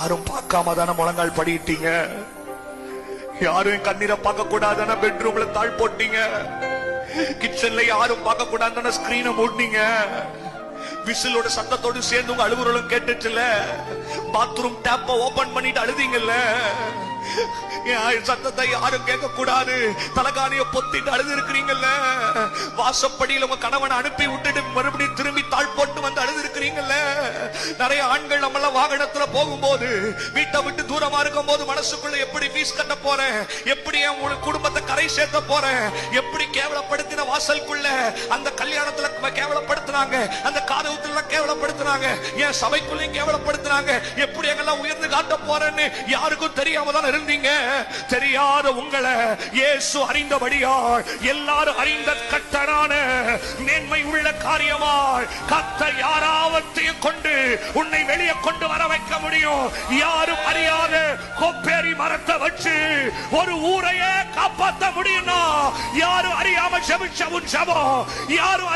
யாரும் பார்க்காம தானே முழங்கால் படிட்டீங்க. யாரும் கண்ணீரை பார்க்க கூடாதான பெட்ரூம்ல தாழ் போட்டீங்க. கிச்சன்ல யாரும் பார்க்க கூடாதான ஸ்கிரீனை மூடினீங்க. விசிலோட சத்தத்தோடு சேர்ந்து உங்க அழுகுறலும் கேட்டுச்சுல. பாத்ரூம் டேப்ப ஓபன் பண்ணிட்டு அழுதீங்கல்ல. சத்தத்தை யாரும் கேட்க கூடாது தலகாணிய பொத்திட்டு அழுது இருக்கிறீங்கல்ல. வாசப்படியில் உங்க கணவனை அனுப்பி விட்டுட்டு மறுபடியும் திரும்பி தாழ் போட்டு வந்து அழுது இருக்கிறீங்கல்ல. நிறைய ஆண்கள் நம்மள வாகனத்துல போகும்போது வீட்டை விட்டு தூரமா இருக்கும் போது மனசுக்குள்ள எப்படி ஃபீஸ் கட்ட போறேன், எப்படி என் குடும்பத்தை கரை சேர்த்த போறேன், எப்படி கேவலப்படுத்தின வாசலுக்குள்ள அந்த கல்யாணத்துல கேவலப்படுத்தினாங்க, அந்த காதவுத்துல கேவலப்படுத்தினாங்க, என் சபைக்குள்ளேயும் கேவலப்படுத்தினாங்க, எப்படி எங்கெல்லாம் உயர்ந்து காட்ட போறேன்னு யாருக்கும் தெரியாம தான் இருந்தீங்க. தெரியாத உங்களை இயேசு அறிந்தபடியால் எல்லாரும் அறிந்த கர்த்தரான மேன்மை உள்ள காரியமாய் கர்த்தர் யாராவத்தையும் கொண்டு உன்னை வெளியே கொண்டு வர வைக்க முடியும். யாரும் அறியாத கொப்பேரி மரத்தை வச்சு ஒரு ஊரையே காப்பாற்ற முடியும்னா யாரும் அறியாம ஜெபிச்ச உன் ஜெபம் யாரும்